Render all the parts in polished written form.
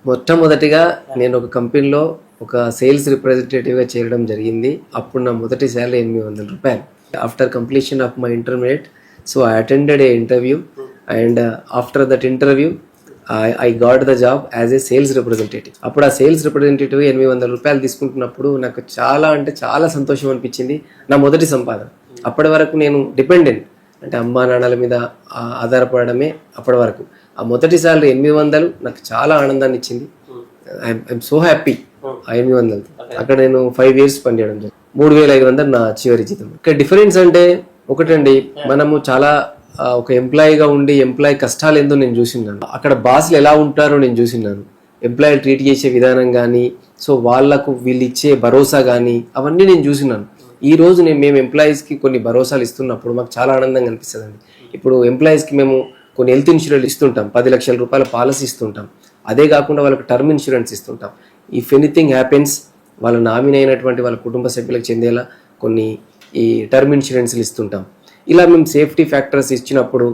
మొట్టమొదటిగా నేను ఒక కంపెనీలో ఒక సేల్స్ రిప్రజెంటేటివ్గా చేరడం జరిగింది. అప్పుడు నా మొదటి శాలరీ 800 రూపాయలు. After completion of my intermediate, so I attended A interview and after that interview I got the job as a sales representative. అప్పుడు ఆ సేల్స్ రిప్రజెంటేటివ్ 800 రూపాయలు తీసుకుంటున్నప్పుడు నాకు చాలా అంటే చాలా సంతోషం అనిపించింది. నా మొదటి సంపాదన. అప్పటి వరకు నేను డిపెండెంట్, అంటే అమ్మా నాన్నల మీద ఆధారపడమే అప్పటి వరకు. ఆ మొదటి సాలరీ 800 నాకు చాలా ఆనందాన్ని ఇచ్చింది. I'm so happy. ఆ 800 అక్కడ నేను 5 years పనిచేయడం జరిగింది. 3500 నా చివరి జీతం. ఇక్కడ డిఫరెన్స్ అంటే ఒకటండి, మనము చాలా ఒక ఎంప్లాయీగా ఉండి ఎంప్లాయీ కష్టాలు ఏందో నేను చూసినాను. అక్కడ బాస్లు ఎలా ఉంటారో నేను చూసినాను. ఎంప్లాయీ ట్రీట్ చేసే విధానం కానీ, సో వాళ్లకు వీళ్ళు ఇచ్చే భరోసా కానీ, అవన్నీ నేను చూసినాను. ఈ రోజు మేము ఎంప్లాయీస్కి కొన్ని భరోసాలు ఇస్తున్నప్పుడు మాకు చాలా ఆనందంగా అనిపిస్తుంది అండి. ఇప్పుడు ఎంప్లాయీస్కి మేము కొన్ని హెల్త్ ఇన్సూరెన్స్ ఇస్తుంటాం, 10 లక్షల రూపాయల పాలసీ ఇస్తుంటాం. అదే కాకుండా వాళ్ళకి టర్మ్ ఇన్సూరెన్స్ ఇస్తుంటాం. ఇఫ్ ఎనీథింగ్ హ్యాపెన్స్ వాళ్ళ నామినీ అయినటువంటి వాళ్ళ కుటుంబ సభ్యులకు చెందేలా కొన్ని ఈ టర్మ్ ఇన్సూరెన్స్లు ఇస్తుంటాం. ఇలా మేము సేఫ్టీ ఫ్యాక్టర్స్ ఇచ్చినప్పుడు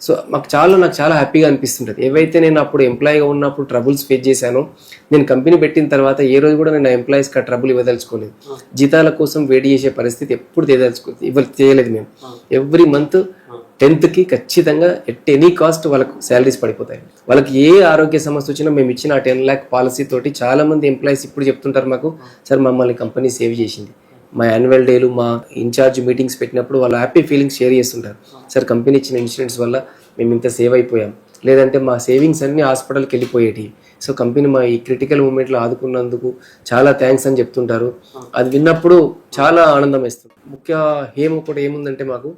సో నాకు చాలా హ్యాపీగా అనిపిస్తుంటుంది. ఏవైతే నేను అప్పుడు ఎంప్లాయీగా ఉన్నప్పుడు ట్రబుల్స్ ఫేస్ చేశానో, నేను కంపెనీ పెట్టిన తర్వాత ఏ రోజు కూడా నేను ఎంప్లాయీస్కి ఆ ట్రబుల్ ఇవ్వదలుచుకోలేదు. జీతాల కోసం వెయిట్ చేసే పరిస్థితి ఎప్పుడు చేయలేదు మేము. ఎవ్రీ మంత్ 10th ఖచ్చితంగా ఎట్ ఎనీ కాస్ట్ వాళ్ళకు శాలరీస్ పడిపోతాయి. వాళ్ళకి ఏ ఆరోగ్య సమస్య వచ్చినా మేము ఇచ్చిన 10 lakh పాలసీ తోటి చాలా మంది ఎంప్లాయీస్ ఇప్పుడు చెప్తుంటారు మాకు, సార్ మమ్మల్ని కంపెనీ సేవ్ చేసింది. మా యాన్యువల్ డేలు, మా ఇన్ఛార్జ్ మీటింగ్స్ పెట్టినప్పుడు వాళ్ళు హ్యాపీ ఫీలింగ్స్ షేర్ చేస్తుంటారు. సార్ కంపెనీ ఇచ్చిన ఇన్సూరెన్స్ వల్ల మేము ఇంత సేవ్ అయిపోయాం, లేదంటే మా సేవింగ్స్ అన్నీ హాస్పిటల్కి వెళ్ళిపోయేటి. సో కంపెనీ మా ఈ క్రిటికల్ మూమెంట్లో ఆదుకున్నందుకు చాలా థ్యాంక్స్ అని చెప్తుంటారు. అది విన్నప్పుడు చాలా ఆనందం వేస్తుంది. ముఖ్య ఒకటి ఏముందంటే మాకు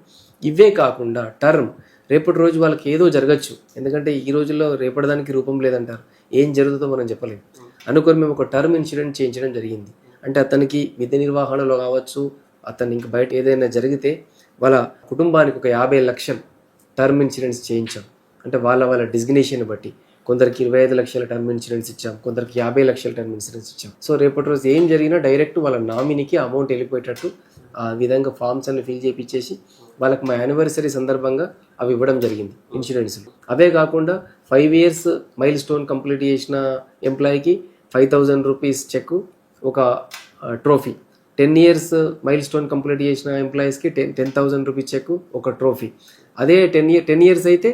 ఇవే కాకుండా టర్మ్, రేపటి రోజు వాళ్ళకి ఏదో జరగచ్చు. ఎందుకంటే ఈ రోజుల్లో రేపటిదానికి రూపం లేదంటారు. ఏం జరుగుతుందో మనం చెప్పలేము. అనుకొని మేము ఒక టర్మ్ ఇన్సూరెన్స్ చేయించడం జరిగింది. అంటే అతనికి విధి నిర్వహణలో కావచ్చు, అతను ఇంక బయట ఏదైనా జరిగితే వాళ్ళ కుటుంబానికి ఒక 50 లక్షలు టర్మ్ ఇన్సూరెన్స్ చేయించాం. అంటే వాళ్ళ డిజిగ్నేషన్ బట్టి కొందరికి 25 లక్షల టర్మ్ ఇన్సూరెన్స్ ఇచ్చాం, కొందరికి 50 లక్షల టర్మ్ ఇన్సూరెన్స్ ఇచ్చాం. సో రేపటి రోజు ఏం జరిగినా డైరెక్ట్ వాళ్ళ నామినీకి అమౌంట్ వెళ్ళిపోయేటట్టు ఆ విధంగా ఫామ్స్ అన్ని ఫిల్ చేయించేసి వాళ్ళకి మా యానివర్సరీ సందర్భంగా అవి ఇవ్వడం జరిగింది ఇన్సూరెన్స్లు. అవే కాకుండా 5 years మైల్ స్టోన్ కంప్లీట్ చేసిన ఎంప్లాయీకి 5000 రూపీస్ చెక్, ఒక trophy. 10 years mile stone complete చేసిన ఎంప్లాయీస్కి 10,000 రూపీస్ చెక్, ఒక ట్రోఫీ. అదే 10 years అయితే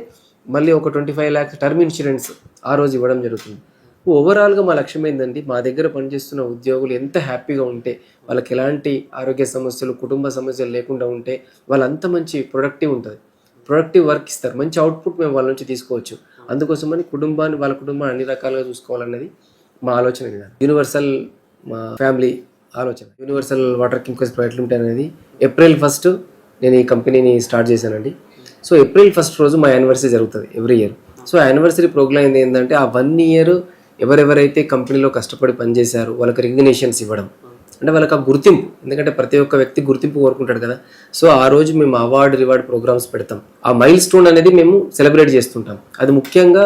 మళ్ళీ ఒక 25 lakhs టర్మ్ ఇన్సూరెన్స్ ఆ రోజు ఇవ్వడం జరుగుతుంది. ఓవరాల్గా మా లక్ష్యం ఏంటంటే, మా దగ్గర పనిచేస్తున్న ఉద్యోగులు ఎంత హ్యాపీగా ఉంటే, వాళ్ళకి ఎలాంటి ఆరోగ్య సమస్యలు, కుటుంబ సమస్యలు లేకుండా ఉంటే వాళ్ళంత మంచి ప్రొడక్టివ్ వర్క్ ఇస్తారు, మంచి అవుట్పుట్ మేము వాళ్ళ నుంచి తీసుకోవచ్చు. అందుకోసమని వాళ్ళ కుటుంబాన్ని అన్ని రకాలుగా చూసుకోవాలన్నది మా ఆలోచన. యూనివర్సల్ మా ఫ్యామిలీ ఆలోచన. Universal water chemicals private limited అనేది April 1st నేను ఈ కంపెనీని స్టార్ట్ చేశానండి. సో April 1st రోజు మా యానివర్సరీ జరుగుతుంది every year. So anniversary program ఏంటంటే ఆ 1 year ఎవరెవరైతే కంపెనీలో కష్టపడి పనిచేశారో వాళ్ళకి రికగ్నిషన్స్ ఇవ్వడం, అంటే వాళ్ళకి ఆ గుర్తింపు. ఎందుకంటే ప్రతి ఒక్క వ్యక్తి గుర్తింపు కోరుకుంటాడు కదా. సో ఆ రోజు మేము రివార్డ్ ప్రోగ్రామ్స్ పెడతాం. ఆ మైల్ స్టోన్ అనేది మేము సెలబ్రేట్ చేస్తుంటాం. అది ముఖ్యంగా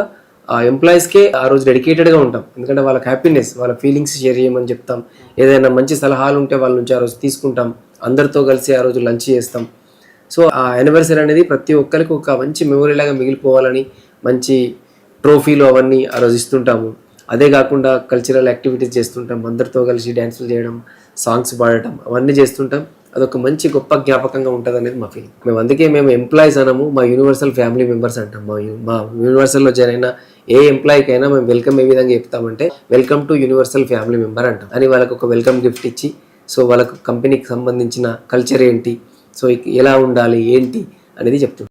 ఆ ఎంప్లాయీస్కే ఆ రోజు డెడికేటెడ్గా ఉంటాం. ఎందుకంటే వాళ్ళకి హ్యాపీనెస్, వాళ్ళ ఫీలింగ్స్ షేర్ చేయమని చెప్తాం. ఏదైనా మంచి సలహాలు ఉంటే వాళ్ళ నుంచి ఆ రోజు తీసుకుంటాం. అందరితో కలిసి ఆ రోజు లంచ్ చేస్తాం. సో ఆ యానివర్సరీ అనేది ప్రతి ఒక్కరికి ఒక మంచి మెమొరీ లాగా మిగిలిపోవాలని మంచి ట్రోఫీలు అవన్నీ ఆ రోజు ఇస్తుంటాము. అదే కాకుండా కల్చరల్ యాక్టివిటీస్ చేస్తుంటాం. అందరితో కలిసి డ్యాన్సులు చేయడం, సాంగ్స్ పాడటం, అవన్నీ చేస్తుంటాం. అదొక మంచి గొప్ప జ్ఞాపకంగా ఉంటుంది అనేది మా ఫీలింగ్. అందుకే మేము ఎంప్లాయీస్ అనము, మా యూనివర్సల్ ఫ్యామిలీ మెంబర్స్ అంటాం. మా యూనివర్సల్లో జాయిన్ అయిన ఏ ఎంప్లాయీకైనా మేము వెల్కమ్ ఏ విధంగా చెప్తామంటే, welcome to universal family member అంటాం అని వాళ్ళకి ఒక వెల్కమ్ గిఫ్ట్ ఇచ్చి, సో వాళ్ళకు కంపెనీకి సంబంధించిన కల్చర్ ఏంటి, సో ఎలా ఉండాలి ఏంటి అనేది చెప్తాం.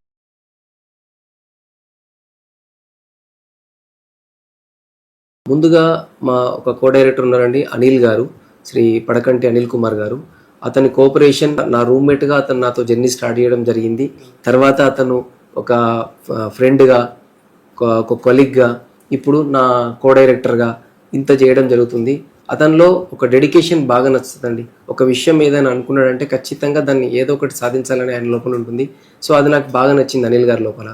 ముందుగా మా ఒక కో-డైరెక్టర్ ఉన్నారండి, అనిల్ గారు, శ్రీ పడకంటి అనిల్ కుమార్ గారు. అతని కోఆపరేషన్, నా రూమ్మేట్గా అతను నాతో జర్నీ స్టార్ట్ చేయడం జరిగింది. తర్వాత అతను ఒక ఫ్రెండ్గా, ఒక కొలీగ్గా, ఇప్పుడు నా కో-డైరెక్టర్గా ఇంత చేయడం జరుగుతుంది. అతనిలో ఒక డెడికేషన్ బాగా నచ్చుతుందండి. ఒక విషయం ఏదైనా అనుకున్నాడంటే ఖచ్చితంగా దాన్ని ఏదో ఒకటి సాధించాలని ఆయన లోపల ఉంటుంది. సో అది నాకు బాగా నచ్చింది అనిల్ గారి లోపల.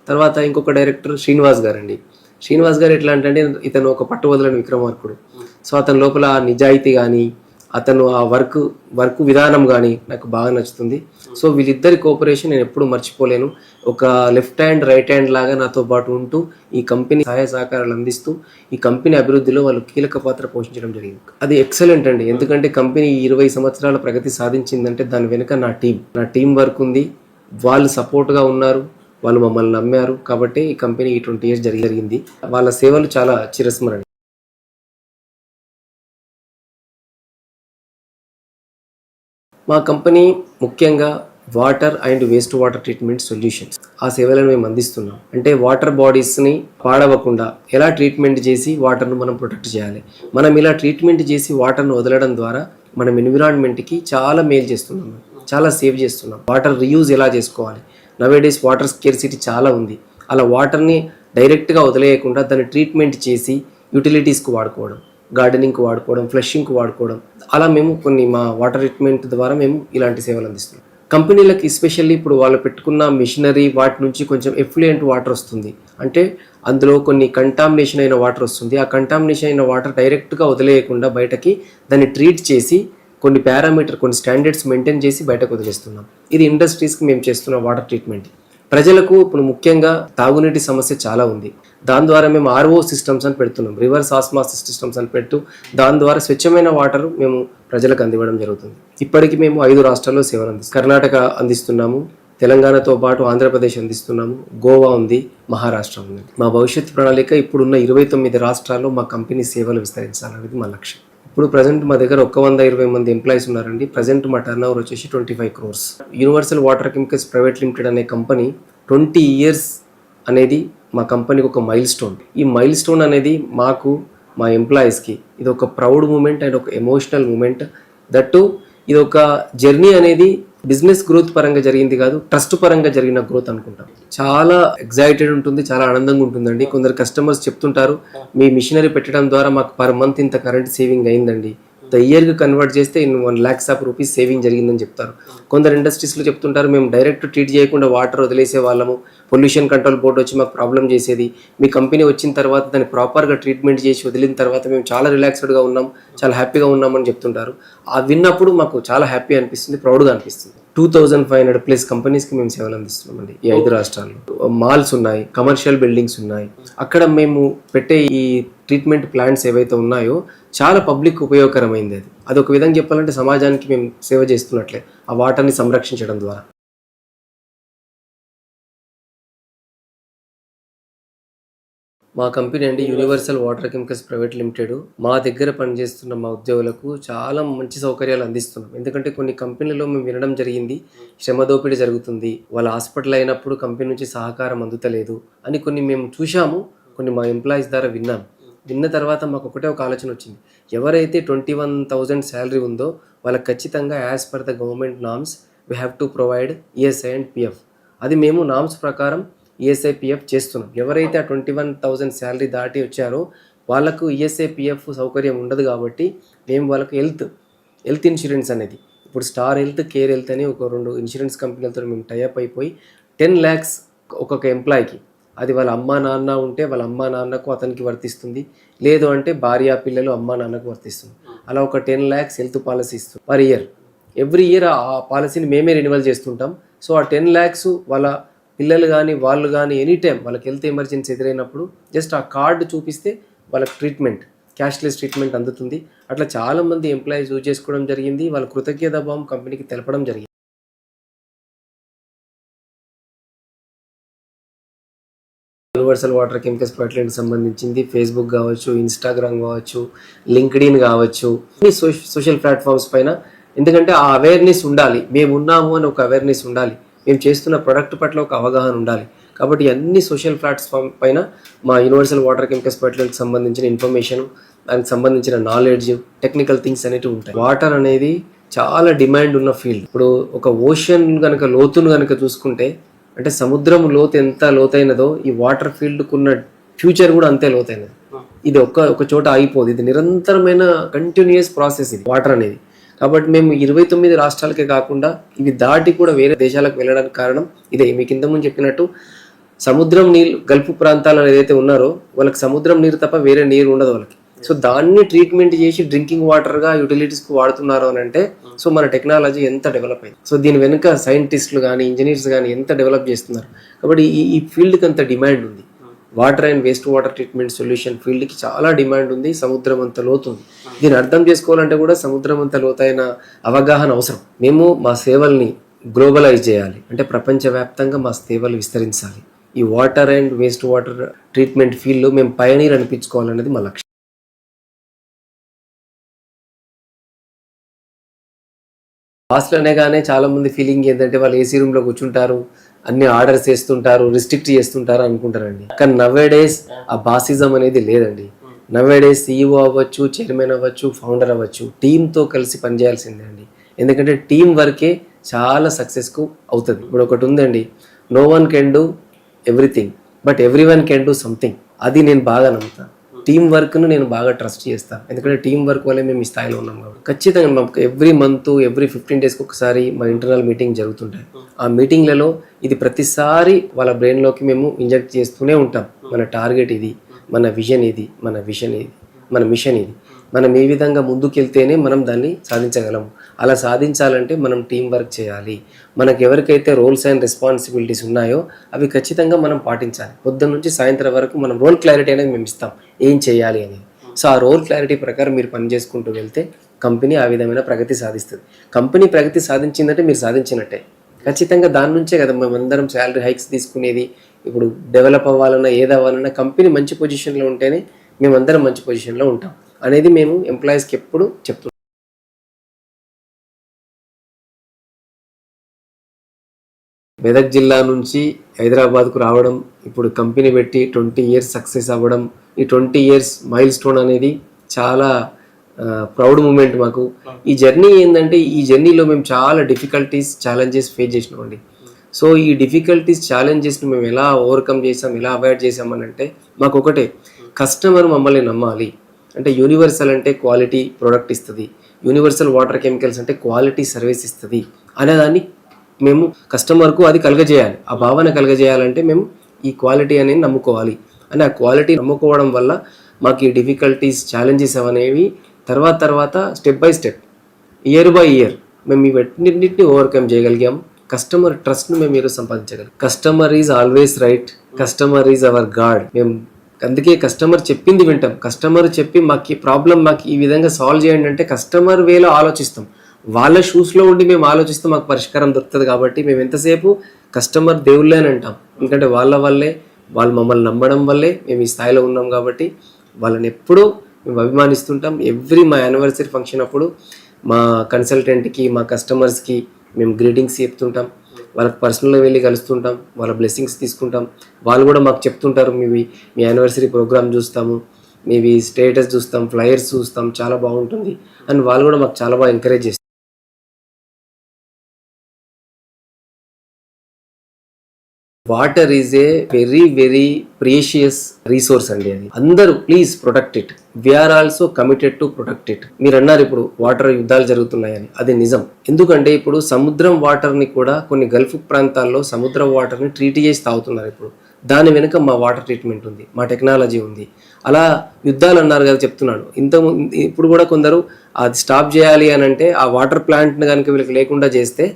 తర్వాత ఇంకొక డైరెక్టర్ శ్రీనివాస్ గారు అండి. శ్రీనివాస్ గారు ఎట్లా అంటే ఇతను ఒక పట్టువదలని విక్రమార్కుడు. సో అతని లోపల నిజాయితీ కానీ, అతను ఆ వర్క్ విధానం కానీ నాకు బాగా నచ్చుతుంది. సో వీళ్ళిద్దరి కోఆపరేషన్ నేను ఎప్పుడు మర్చిపోలేను. ఒక లెఫ్ట్ హ్యాండ్ రైట్ హ్యాండ్ లాగా నాతో పాటు ఉంటూ ఈ కంపెనీ సహాయ సహకారాలు అందిస్తూ ఈ కంపెనీ అభివృద్ధిలో వాళ్ళు కీలక పాత్ర పోషించడం జరిగింది. అది ఎక్సలెంట్ అండి. ఎందుకంటే కంపెనీ 20 సంవత్సరాల ప్రగతి సాధించిందంటే దాని వెనుక నా టీం వర్క్ ఉంది. వాళ్ళు సపోర్ట్గా ఉన్నారు, వాళ్ళు మమ్మల్ని నమ్మారు. కాబట్టి ఈ కంపెనీ 20 years జరిగింది. వాళ్ళ సేవలు చాలా చిరస్మరణీయం. మా కంపెనీ ముఖ్యంగా water and waste water treatment solutions ఆ సేవలను మేము అందిస్తున్నాం. అంటే వాటర్ బాడీస్ని పాడవకుండా ఎలా ట్రీట్మెంట్ చేసి వాటర్ను మనం ప్రొటెక్ట్ చేయాలి. మనం ఇలా ట్రీట్మెంట్ చేసి వాటర్ను వదలడం ద్వారా మనం ఎన్విరాన్మెంట్కి చాలా మేలు చేస్తున్నాం, చాలా సేవ్ చేస్తున్నాం. వాటర్ రీయూజ్ ఎలా చేసుకోవాలి. నవేడేస్ వాటర్ స్కేర్సిటీ చాలా ఉంది. అలా వాటర్ని డైరెక్ట్గా వదిలేయకుండా దాన్ని ట్రీట్మెంట్ చేసి యూటిలిటీస్కి వాడుకోవడం, గార్డెనింగ్కి వాడుకోవడం, ఫ్లషింగ్కి వాడుకోవడం, అలా మేము కొన్ని మా వాటర్ ట్రీట్మెంట్ ద్వారా మేము ఇలాంటి సేవలు అందిస్తున్నాం. కంపెనీలకు ఎస్పెషల్లీ ఇప్పుడు వాళ్ళు పెట్టుకున్న మిషనరీ వాటి నుంచి కొంచెం ఎఫ్లూయెంట్ వాటర్ వస్తుంది. అంటే అందులో కొన్ని కంటామినేషన్ అయిన వాటర్ వస్తుంది. ఆ కంటామినేషన్ అయిన వాటర్ డైరెక్ట్గా వదిలేయకుండా బయటకి దాన్ని ట్రీట్ చేసి కొన్ని పారామీటర్, కొన్ని స్టాండర్డ్స్ మెయింటైన్ చేసి బయటకు వదిలేస్తున్నాం. ఇది ఇండస్ట్రీస్కి మేము చేస్తున్న వాటర్ ట్రీట్మెంట్. ప్రజలకు ఇప్పుడు ముఖ్యంగా తాగునీటి సమస్య చాలా ఉంది. దాని ద్వారా మేము ఆర్ఓ సిస్టమ్స్ అని పెడుతున్నాం, రివర్స్ ఆస్మాసిస్ సిస్టమ్స్ అని పెట్టు. దాని ద్వారా స్వచ్ఛమైన వాటర్ మేము ప్రజలకు అందివ్వడం జరుగుతుంది. ఇప్పటికీ మేము 5 రాష్ట్రాల్లో సేవలు అందిస్తున్నాం. కర్ణాటక అందిస్తున్నాము, తెలంగాణతో పాటు ఆంధ్రప్రదేశ్ అందిస్తున్నాము, గోవా ఉంది, మహారాష్ట్ర ఉంది. మా భవిష్యత్ ప్రణాళిక ఇప్పుడున్న 29 రాష్ట్రాల్లో మా కంపెనీ సేవలు విస్తరించాలనేది మా లక్ష్యం. ఇప్పుడు ప్రజెంట్ మా దగ్గర 120 మంది ఎంప్లాయీస్ ఉన్నారండి. ప్రజెంట్ మా టర్న్ ఓవర్ వచ్చేసి 25 crores. Universal water chemicals private limited అనే కంపెనీ 20 years అనేది మా కంపెనీకి ఒక మైల్ స్టోన్. ఈ మైల్ స్టోన్ అనేది మాకు, మా ఎంప్లాయీస్కి ఇది ఒక ప్రౌడ్ మూమెంట్ అండ్ ఒక ఎమోషనల్ మూమెంట్. దట్టు ఇది ఒక జర్నీ అనేది బిజినెస్ గ్రోత్ పరంగా జరిగింది కాదు, ట్రస్ట్ పరంగా జరిగిన గ్రోత్ అనుకుంటాం. చాలా ఎగ్జైటెడ్ ఉంటుంది, చాలా ఆనందంగా ఉంటుందండి. కొందరు కస్టమర్స్ చెప్తుంటారు, మీ మిషనరీ పెట్టడం ద్వారా మాకు పర్ మంత్ ఇంత కరెంట్ సేవింగ్ అయిందండి, ఇయర్కి కన్వర్ట్ చేస్తే 1 lakhs of rupees సేవింగ్ జరిగిందని చెప్తారు. కొందరు ఇండస్ట్రీస్లో చెప్తుంటారు, మేము డైరెక్ట్ ట్రీట్ చేయకుండా వాటర్ వదిలేసే వాళ్ళము, పొల్యూషన్ కంట్రోల్ బోర్డు వచ్చి మాకు ప్రాబ్లం చేసేది, మీ కంపెనీ వచ్చిన తర్వాత దాన్ని ప్రాపర్గా ట్రీట్మెంట్ చేసి వదిలిన తర్వాత మేము చాలా రిలాక్స్డ్గా ఉన్నాం, చాలా హ్యాపీగా ఉన్నామని చెప్తుంటారు. ఆ విన్నప్పుడు మాకు చాలా హ్యాపీ అనిపిస్తుంది, ప్రౌడ్గా అనిపిస్తుంది. 2500+ కంపెనీస్కి మేము సేవలు అందిస్తున్నామండి ఈ 5 రాష్ట్రాల్లో. మాల్స్ ఉన్నాయి, కమర్షియల్ బిల్డింగ్స్ ఉన్నాయి. అక్కడ మేము పెట్టే ఈ ట్రీట్మెంట్ ప్లాంట్స్ ఏవైతే ఉన్నాయో చాలా పబ్లిక్ ఉపయోగకరమైంది. అది ఒక విధంగా చెప్పాలంటే సమాజానికి మేము సేవ చేస్తున్నట్లే ఆ వాటర్ని సంరక్షించడం ద్వారా. మా కంపెనీ అండి universal water chemicals private limited. మా దగ్గర పనిచేస్తున్న మా ఉద్యోగులకు చాలా మంచి సౌకర్యాలు అందిస్తున్నాం. ఎందుకంటే కొన్ని కంపెనీలలో మేము వినడం జరిగింది, శ్రమ దోపిడీ జరుగుతుంది, వాళ్ళ హాస్పిటల్ అయినప్పుడు కంపెనీ నుంచి సహకారం అందుతలేదు అని కొన్ని మేము చూసాము, కొన్ని మా ఎంప్లాయీస్ ద్వారా విన్న తర్వాత మాకు ఒకటే ఒక ఆలోచన వచ్చింది. ఎవరైతే 21,000 శాలరీ ఉందో వాళ్ళకి ఖచ్చితంగా as per the government norms we have to provide ESI and PF. అది మేము నామ్స్ ప్రకారం ఈఎస్ఐ పిఎఫ్ చేస్తున్నాం. ఎవరైతే ఆ 21,000 శాలరీ దాటి వచ్చారో వాళ్ళకు ఈఎస్ఐ పిఎఫ్ సౌకర్యం ఉండదు. కాబట్టి మేము వాళ్ళకు హెల్త్ ఇన్సూరెన్స్ అనేది ఇప్పుడు స్టార్ హెల్త్, కేర్ హెల్త్ అని ఒక 2 ఇన్సూరెన్స్ కంపెనీలతో మేము టైఅప్ అయిపోయి 10 lakhs ఒక్కొక్క ఎంప్లాయీకి, అది వాళ్ళ అమ్మా నాన్న ఉంటే వాళ్ళ అమ్మా నాన్నకు అతనికి వర్తిస్తుంది, లేదు అంటే భార్య పిల్లలు అమ్మా నాన్నకు వర్తిస్తుంది. అలా ఒక 10 lakhs హెల్త్ పాలసీ ఇస్తుంది పర్ ఇయర్. ఎవ్రీ ఇయర్ ఆ పాలసీని మేమే రెన్యువల్ చేస్తుంటాం. సో ఆ 10 lakhs వాళ్ళ పిల్లలు కానీ వాళ్ళు కానీ ఎనీ టైం వాళ్ళకి హెల్త్ ఎమర్జెన్సీ ఎదురైనప్పుడు జస్ట్ ఆ కార్డు చూపిస్తే వాళ్ళకి ట్రీట్మెంట్, క్యాష్లెస్ ట్రీట్మెంట్ అందుతుంది. అట్లా చాలామంది ఎంప్లాయీస్ యూజ్ చేసుకోవడం జరిగింది. వాళ్ళ కృతజ్ఞతా భావం కంపెనీకి తెలపడం జరిగింది. యూనివర్సల్ వాటర్ కెమికల్స్ ప్రైవేట్ సంబంధించింది ఫేస్బుక్ కావచ్చు, ఇన్స్టాగ్రామ్ కావచ్చు, లింక్డ్ఇన్ కావచ్చు, అన్ని సోషల్ ప్లాట్ఫామ్స్ పైన. ఎందుకంటే ఆ అవేర్నెస్ ఉండాలి, మేము ఉన్నాము అని ఒక అవేర్నెస్ ఉండాలి, మేము చేస్తున్న ప్రొడక్ట్ పట్ల ఒక అవగాహన ఉండాలి. కాబట్టి అన్ని సోషల్ ప్లాట్ఫామ్ పైన మా యూనివర్సల్ వాటర్ కెమికల్స్ ప్రైవేట్కి సంబంధించిన ఇన్ఫర్మేషన్, దానికి సంబంధించిన నాలెడ్జ్, టెక్నికల్ థింగ్స్ అనేవి ఉంటాయి. వాటర్ అనేది చాలా డిమాండ్ ఉన్న ఫీల్డ్. ఇప్పుడు ఒక ఓషన్ కనుక లోతును కనుక చూసుకుంటే, అంటే సముద్రం లోతు ఎంత లోతైనదో ఈ వాటర్ ఫీల్డ్కున్న ఫ్యూచర్ కూడా అంతే లోతైనది. ఇది ఒక చోట ఆగిపోదు, ఇది నిరంతరమైన కంటిన్యూస్ ప్రాసెస్ ఇది వాటర్ అనేది. కాబట్టి మేము 29 రాష్ట్రాలకే కాకుండా ఇవి దాటి కూడా వేరే దేశాలకు వెళ్ళడానికి కారణం ఇదే. మీకు ఇంతకుముందు చెప్పినట్టు సముద్రం నీళ్ళు, గల్ఫ్ ప్రాంతాలలో ఏదైతే ఉన్నారో వాళ్ళకి సముద్రం నీరు తప్ప వేరే నీరు ఉండదు వాళ్ళకి. సో దాన్ని ట్రీట్మెంట్ చేసి డ్రింకింగ్ వాటర్గా యూటిలిటీస్కి వాడుతున్నారు అని అంటే సో మన టెక్నాలజీ ఎంత డెవలప్ అయింది. సో దీని వెనుక సైంటిస్టులు కానీ ఇంజనీర్స్ కానీ ఎంత డెవలప్ చేస్తున్నారు. కాబట్టి ఈ ఫీల్డ్కి అంత డిమాండ్ ఉంది. Water and waste water treatment solution ఫీల్డ్కి చాలా డిమాండ్ ఉంది. సముద్రం అంత లోతు ఉంది. దీన్ని అర్థం చేసుకోవాలంటే కూడా సముద్రం అంత లోతైన అవగాహన అవసరం. మేము మా సేవల్ని గ్లోబలైజ్ చేయాలి అంటే ప్రపంచవ్యాప్తంగా మా సేవలు విస్తరించాలి. ఈ water and waste water treatment ఫీల్డ్లో మేము పయనీర్ అనిపించుకోవాలనేది మా లక్ష్యం. హాస్టల్ అనేగానే చాలా మంది ఫీలింగ్ ఏంటంటే వాళ్ళు ఏసీ రూమ్లో కూర్చుంటారు, అన్ని ఆర్డర్స్ చేస్తుంటారు, రిస్ట్రిక్ట్ చేస్తుంటారు అనుకుంటారండి. కానీ నవ్వేడేస్ ఆ బాసిజం అనేది లేదండి. నవ్వేడేస్ CEO అవ్వచ్చు, చైర్మన్ అవ్వచ్చు, ఫౌండర్ అవ్వచ్చు, టీంతో కలిసి పనిచేయాల్సిందే అండి. ఎందుకంటే టీం వర్కే చాలా సక్సెస్కు అవుతుంది. ఇప్పుడు ఒకటి ఉందండి, no one can do everything but every one can do something. అది నేను బాగా నమ్ముతాను. టీం వర్క్ను నేను బాగా ట్రస్ట్ చేస్తాను. ఎందుకంటే టీం వర్క్ వల్లే మేము ఈ స్థాయిలో ఉన్నాం కాబట్టి. ఖచ్చితంగా మాకు ఎవ్రీ మంత్ ఎవ్రీ 15 డేస్కి ఒకసారి మా ఇంటర్నల్ మీటింగ్ జరుగుతుంటాయి. ఆ మీటింగ్లలో ఇది ప్రతిసారి వాళ్ళ బ్రెయిన్లోకి మేము ఇంజెక్ట్ చేస్తూనే ఉంటాం. మన టార్గెట్ ఇది, మన విజన్ ఇది, మన విషన్ ఇది, మన మిషన్ ఇది. మనం ఏ విధంగా ముందుకెళ్తేనే మనం దాన్ని సాధించగలము. అలా సాధించాలంటే మనం టీం వర్క్ చేయాలి. మనకు ఎవరికైతే రోల్స్ అండ్ రెస్పాన్సిబిలిటీస్ ఉన్నాయో అవి ఖచ్చితంగా మనం పాటించాలి. పొద్దున్న నుంచి సాయంత్రం వరకు మనం రోల్ క్లారిటీ అనేది మేము ఇస్తాం, ఏం చేయాలి అనేది. సో ఆ రోల్ క్లారిటీ ప్రకారం మీరు పని చేసుకుంటూ వెళ్తే కంపెనీ ఆ విధమైన ప్రగతి సాధిస్తుంది. కంపెనీ ప్రగతి సాధించిందంటే మీరు సాధించినట్టే. ఖచ్చితంగా దాని నుంచే కదా మేమందరం శాలరీ హైక్స్ తీసుకునేది. ఇప్పుడు డెవలప్ అవ్వాలన్నా ఏది అవ్వాలన్నా కంపెనీ మంచి పొజిషన్లో ఉంటేనే మేమందరం మంచి పొజిషన్లో ఉంటాం అనేది మేము ఎంప్లాయీస్కి ఎప్పుడు చెప్తున్నాం. మెదక్ జిల్లా నుంచి హైదరాబాద్కు రావడం, ఇప్పుడు కంపెనీ పెట్టి 20 years సక్సెస్ అవ్వడం, ఈ 20 years మైల్ స్టోన్ అనేది చాలా ప్రౌడ్ మూమెంట్ మాకు. ఈ జర్నీ ఏంటంటే ఈ జర్నీలో మేము చాలా డిఫికల్టీస్ ఛాలెంజెస్ ఫేస్ చేసినామండి. సో ఈ డిఫికల్టీస్ ఛాలెంజెస్ని మేము ఎలా ఓవర్కమ్ చేసాం, ఎలా అవాయిడ్ చేసామని అంటే మాకు ఒకటే, కస్టమర్ మమ్మల్ని నమ్మాలి. అంటే యూనివర్సల్ అంటే క్వాలిటీ ప్రోడక్ట్ ఇస్తుంది, యూనివర్సల్ వాటర్ కెమికల్స్ అంటే క్వాలిటీ సర్వీస్ ఇస్తుంది అనేదాన్ని మేము కస్టమర్కు అది కలగజేయాలి. ఆ భావన కలగజేయాలంటే మేము ఈ క్వాలిటీ అనేది నమ్ముకోవాలి. అని ఆ క్వాలిటీ నమ్ముకోవడం వల్ల మాకు ఈ డిఫికల్టీస్ ఛాలెంజెస్ అనేవి తర్వాత step by step, year by year మేము ఇవన్నింటినీ ఓవర్కమ్ చేయగలిగాము. కస్టమర్ ట్రస్ట్ను మేము మీరు సంపాదించగలం. Customer is always right, customer is our god. మేము అందుకే కస్టమర్ చెప్పింది వింటాం. కస్టమర్ చెప్పి మాకు ఈ ప్రాబ్లం మాకు ఈ విధంగా సాల్వ్ చేయండి అంటే కస్టమర్ వేలో ఆలోచిస్తాం. వాళ్ళ షూస్లో ఉండి మేము ఆలోచిస్తే మాకు పరిష్కారం దొరుకుతుంది. కాబట్టి మేము ఎంతసేపు కస్టమర్ దేవుళ్ళే అని అంటాం. ఎందుకంటే వాళ్ళ వల్లే, వాళ్ళు మమ్మల్ని నమ్మడం వల్లే మేము ఈ స్థాయిలో ఉన్నాం. కాబట్టి వాళ్ళని ఎప్పుడూ మేము అభిమానిస్తుంటాం. మా యానివర్సరీ ఫంక్షన్ అప్పుడు మా కన్సల్టెంట్కి, మా కస్టమర్స్కి మేము గ్రీటింగ్స్ చెప్తుంటాం. వాళ్ళకి పర్సనల్గా వెళ్ళి కలుస్తుంటాం, వాళ్ళ బ్లెస్సింగ్స్ తీసుకుంటాం. వాళ్ళు కూడా మాకు చెప్తుంటారు, మీ యానివర్సరీ ప్రోగ్రామ్ చూస్తాము, మీవి స్టేటస్ చూస్తాం, ఫ్లైయర్స్ చూస్తాం, చాలా బాగుంటుంది అని వాళ్ళు కూడా మాకు చాలా బాగా ఎంకరేజ్ చేస్తారు. Water is a very very precious resource అండి. అది అందరూ please protect it. We are also committed to protect it. మీరు అన్నారు ఇప్పుడు వాటర్ యుద్ధాలు జరుగుతున్నాయని, అది నిజం. ఎందుకంటే ఇప్పుడు సముద్రం వాటర్ని కూడా కొన్ని గల్ఫ్ ప్రాంతాల్లో సముద్రం వాటర్ని ట్రీట్ చేసి తాగుతున్నారు. ఇప్పుడు దాని వెనుక మా వాటర్ ట్రీట్మెంట్ ఉంది, మా టెక్నాలజీ ఉంది. అలా యుద్ధాలు అన్నారు కదా, చెప్తున్నాడు. ఇప్పుడు కూడా కొందరు అది స్టాప్ చేయాలి అని అంటే ఆ వాటర్ ప్లాంట్ని కనుక వీళ్ళకి లేకుండా చేస్తే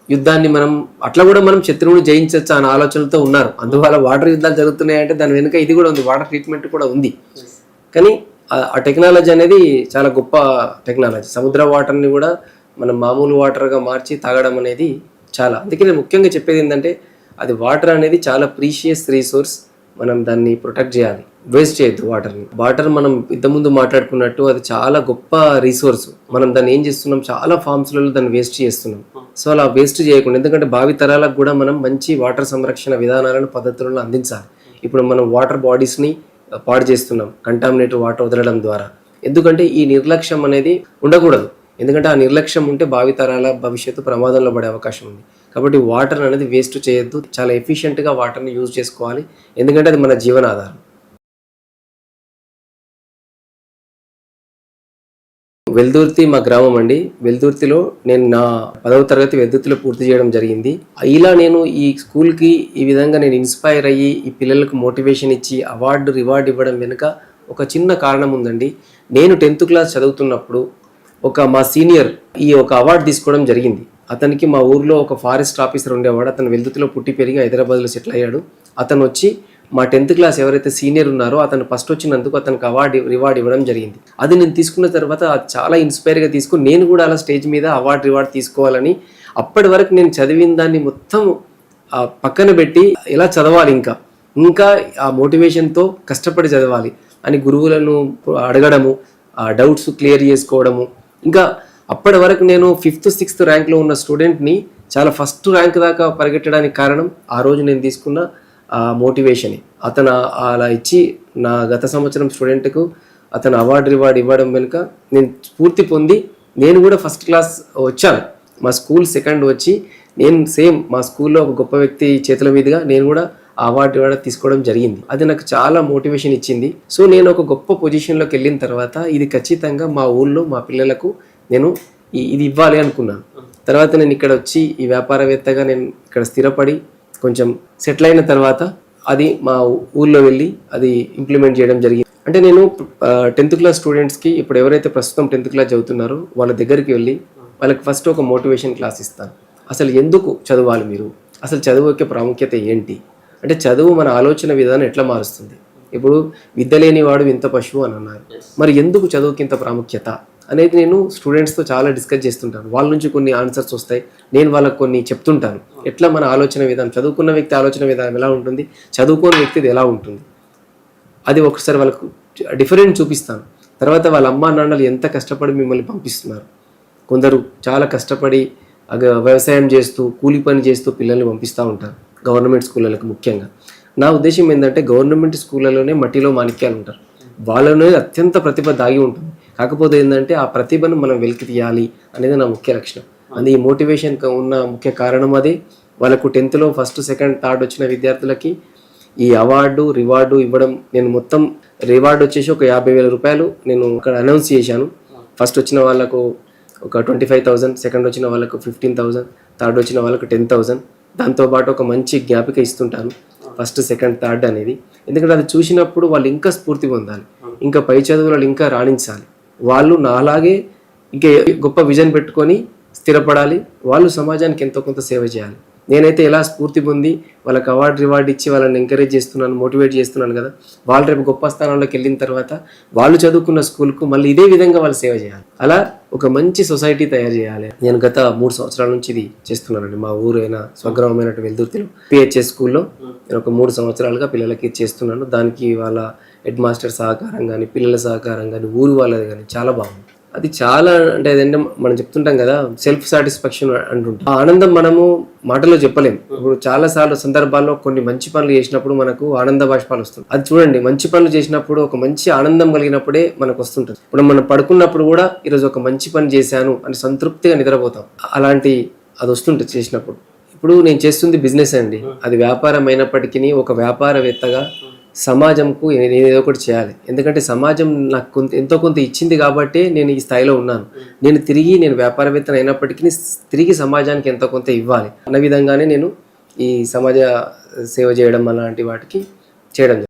యుద్ధాన్ని మనం అట్లా కూడా మనం శత్రువుని జయించవచ్చు అనే ఆలోచనలతో ఉన్నారు. అందువల్ల వాటర్ యుద్ధాలు జరుగుతున్నాయంటే దాని వెనుక ఇది కూడా ఉంది, వాటర్ ట్రీట్మెంట్ కూడా ఉంది. కానీ ఆ టెక్నాలజీ అనేది చాలా గొప్ప టెక్నాలజీ. సముద్ర వాటర్ని కూడా మనం మామూలు వాటర్గా మార్చి తాగడం అనేది చాలా. అందుకే నేను ముఖ్యంగా చెప్పేది ఏంటంటే అది వాటర్ అనేది చాలా ప్రీషియస్ రీసోర్స్. మనం దాన్ని ప్రొటెక్ట్ చేయాలి, వేస్ట్ చేయొద్దు వాటర్ని. వాటర్ మనం ఇంతకుముందు మాట్లాడుకున్నట్టు అది చాలా గొప్ప రీసోర్స్. మనం దాన్ని ఏం చేస్తున్నాం, చాలా ఫార్మ్స్లలో దాన్ని వేస్ట్ చేస్తున్నాం. సో అలా వేస్ట్ చేయకుండా, ఎందుకంటే భావి తరాలకు కూడా మనం మంచి వాటర్ సంరక్షణ విధానాలను, పద్ధతులను అందించాలి. ఇప్పుడు మనం వాటర్ బాడీస్ని పాడు చేస్తున్నాం కంటామినేటెడ్ వాటర్ వదలడం ద్వారా. ఎందుకంటే ఈ నిర్లక్ష్యం అనేది ఉండకూడదు. ఎందుకంటే ఆ నిర్లక్ష్యం ఉంటే భావి తరాల భవిష్యత్తు ప్రమాదంలో పడే అవకాశం ఉంది. కాబట్టి వాటర్ అనేది వేస్ట్ చేయొద్దు, చాలా ఎఫిషియెంట్గా వాటర్ని యూజ్ చేసుకోవాలి. ఎందుకంటే అది మన జీవనాధారం. వెల్దుర్తి మా గ్రామం అండి. వెల్దుర్తిలో నేను నా 10వ తరగతి వెల్దుర్తిలో పూర్తి చేయడం జరిగింది. ఇలా నేను ఈ స్కూల్కి ఈ విధంగా నేను ఇన్స్పైర్ అయ్యి ఈ పిల్లలకు మోటివేషన్ ఇచ్చి రివార్డ్ ఇవ్వడం వెనుక ఒక చిన్న కారణం ఉందండి. నేను 10th క్లాస్ చదువుతున్నప్పుడు మా సీనియర్ ఒక అవార్డు తీసుకోవడం జరిగింది. అతనికి మా ఊర్లో ఒక ఫారెస్ట్ ఆఫీసర్ ఉండేవాడు. అతను వెల్దుర్తిలో పుట్టి పెరిగి హైదరాబాద్లో సెటిల్ అయ్యాడు. అతను వచ్చి మా 10th క్లాస్ ఎవరైతే సీనియర్ ఉన్నారో అతను ఫస్ట్ వచ్చినందుకు అతనికి రివార్డ్ ఇవ్వడం జరిగింది. అది నేను తీసుకున్న తర్వాత చాలా ఇన్స్పైర్గా తీసుకుని నేను కూడా అలా స్టేజ్ మీద రివార్డ్ తీసుకోవాలని అప్పటి వరకు నేను చదివిన దాన్ని మొత్తం పక్కన పెట్టి ఎలా చదవాలి, ఇంకా ఆ మోటివేషన్తో కష్టపడి చదవాలి అని గురువులను అడగడము, డౌట్స్ క్లియర్ చేసుకోవడము. ఇంకా అప్పటి వరకు నేను 5th 6th ర్యాంక్లో ఉన్న స్టూడెంట్ని చాలా ఫస్ట్ ర్యాంక్ దాకా పరిగెట్టడానికి కారణం ఆ రోజు నేను తీసుకున్న మోటివేషనే. అతను అలా ఇచ్చి నా గత సంవత్సరం స్టూడెంట్కు అతను రివార్డ్ ఇవ్వడం వెనుక నేను స్ఫూర్తి పొంది నేను కూడా ఫస్ట్ క్లాస్ వచ్చాను. మా స్కూల్ సెకండ్ వచ్చి నేను సేమ్ మా స్కూల్లో ఒక గొప్ప వ్యక్తి చేతుల మీదుగా నేను కూడా రివార్డ్ తీసుకోవడం జరిగింది. అది నాకు చాలా మోటివేషన్ ఇచ్చింది. సో నేను ఒక గొప్ప పొజిషన్లోకి వెళ్ళిన తర్వాత ఇది ఖచ్చితంగా మా ఊళ్ళో మా పిల్లలకు నేను ఇది ఇవ్వాలి అనుకున్నాను. తర్వాత నేను ఇక్కడ వచ్చి ఈ వ్యాపారవేత్తగా నేను ఇక్కడ స్థిరపడి కొంచెం సెటిల్ అయిన తర్వాత అది మా ఊళ్ళో వెళ్ళి అది ఇంప్లిమెంట్ చేయడం జరిగింది. అంటే నేను 10th క్లాస్ స్టూడెంట్స్కి ఇప్పుడు ఎవరైతే ప్రస్తుతం 10th క్లాస్ చదువుతున్నారో వాళ్ళ దగ్గరికి వెళ్ళి వాళ్ళకి ఫస్ట్ ఒక మోటివేషన్ క్లాస్ ఇస్తాను. అసలు ఎందుకు చదవాలి మీరు, అసలు చదువు యొక్క ప్రాముఖ్యత ఏంటి, అంటే చదువు మన ఆలోచన విధానం ఎట్లా మారుస్తుంది. ఇప్పుడు విద్య లేనివాడు వింత పశువు అని అన్నారు. మరి ఎందుకు చదువుకి ఇంత ప్రాముఖ్యత అనేది నేను స్టూడెంట్స్తో చాలా డిస్కస్ చేస్తుంటాను. వాళ్ళ నుంచి కొన్ని ఆన్సర్స్ వస్తాయి, నేను వాళ్ళకి కొన్ని చెప్తుంటాను. ఎట్లా మన ఆలోచన విధానం, చదువుకున్న వ్యక్తి ఆలోచన విధానం ఎలా ఉంటుంది, చదువుకోని వ్యక్తిది ఎలా ఉంటుంది, అది ఒకసారి వాళ్ళకు డిఫరెంట్ చూపిస్తాను. తర్వాత వాళ్ళ అమ్మా నాన్నలు ఎంత కష్టపడి మిమ్మల్ని పంపిస్తున్నారు. కొందరు చాలా కష్టపడి వ్యవసాయం చేస్తూ కూలి పని చేస్తూ పిల్లల్ని పంపిస్తూ ఉంటారు గవర్నమెంట్ స్కూళ్ళకి. ముఖ్యంగా నా ఉద్దేశం ఏంటంటే గవర్నమెంట్ స్కూళ్ళలోనే మట్టిలో మాణిక్యాలు ఉంటారు, వాళ్ళలోనే అత్యంత ప్రతిభ దాగి ఉంటుంది. కాకపోతే ఏంటంటే ఆ ప్రతిభను మనం వెలికి తీయాలి అనేది నా ముఖ్య లక్ష్యం. అది ఈ మోటివేషన్ ఉన్న ముఖ్య కారణం అదే. వాళ్ళకు 10thలో ఫస్ట్ సెకండ్ థర్డ్ వచ్చిన విద్యార్థులకి ఈ రివార్డు ఇవ్వడం. నేను మొత్తం రివార్డు వచ్చేసి ఒక 50,000 రూపాయలు నేను అక్కడ అనౌన్స్ చేశాను. ఫస్ట్ వచ్చిన వాళ్ళకు ఒక 25,000, సెకండ్ వచ్చిన వాళ్ళకు 15,000, థర్డ్ వచ్చిన వాళ్ళకు 10,000. దాంతోపాటు ఒక మంచి జ్ఞాపిక ఇస్తుంటాను ఫస్ట్ సెకండ్ థర్డ్ అనేది. ఎందుకంటే అది చూసినప్పుడు వాళ్ళు ఇంకా స్ఫూర్తి పొందాలి, ఇంకా పై చదువులలో ఇంకా రాణించాలి. వాళ్ళు నాలాగే ఇంకా గొప్ప విజన్ పెట్టుకొని స్థిరపడాలి. వాళ్ళు సమాజానికి ఎంతో కొంత సేవ చేయాలి. నేనైతే ఎలా స్ఫూర్తి పొంది వాళ్ళకి రివార్డ్ ఇచ్చి వాళ్ళని ఎంకరేజ్ చేస్తున్నాను, మోటివేట్ చేస్తున్నాను కదా, వాళ్ళు రేపు గొప్ప స్థానంలోకి వెళ్ళిన తర్వాత వాళ్ళు చదువుకున్న స్కూల్కు మళ్ళీ ఇదే విధంగా వాళ్ళు సేవ చేయాలి. అలా ఒక మంచి సొసైటీ తయారు చేయాలి. నేను గత 3 సంవత్సరాల నుంచి ఇది చేస్తున్నానండి. మా ఊరైన స్వగ్రామమైనటువంటి వెల్దుర్తిలో PHS స్కూల్లో నేను ఒక 3 సంవత్సరాలుగా పిల్లలకి చేస్తున్నాను. దానికి వాళ్ళ హెడ్ మాస్టర్ సహకారం కానీ, పిల్లల సహకారం కానీ, ఊరు వాళ్ళది కానీ చాలా బాగుంది. అది చాలా అంటే అదంటే మనం చెప్తుంటాం కదా, సెల్ఫ్ సాటిస్ఫాక్షన్ అంటుంటాం. ఆ ఆనందం మనము మాటలో చెప్పలేము. ఇప్పుడు చాలా సందర్భాల్లో కొన్ని మంచి పనులు చేసినప్పుడు మనకు ఆనంద బాష్పాలు వస్తుంది. అది చూడండి, మంచి పనులు చేసినప్పుడు ఒక మంచి ఆనందం కలిగినప్పుడే మనకు వస్తుంటుంది. ఇప్పుడు మనం పడుకున్నప్పుడు కూడా ఈరోజు ఒక మంచి పని చేశాను అని సంతృప్తిగా నిద్రపోతాం. అలాంటి అది వస్తుంటుంది చేసినప్పుడు. ఇప్పుడు నేను చేస్తుంది బిజినెస్ అండి, అది వ్యాపారం అయినప్పటికీ ఒక వ్యాపారవేత్తగా సమాజంకు నేను ఏదో ఒకటి చేయాలి. ఎందుకంటే సమాజం నాకు ఎంతో కొంత ఇచ్చింది కాబట్టి నేను ఈ స్థాయిలో ఉన్నాను. నేను వ్యాపారవేత్తన అయినప్పటికీ తిరిగి సమాజానికి ఎంతో కొంత ఇవ్వాలి అన్న విధంగానే నేను ఈ సమాజ సేవ చేయడం అలాంటి వాటికి చేయడం జరుగుతుంది.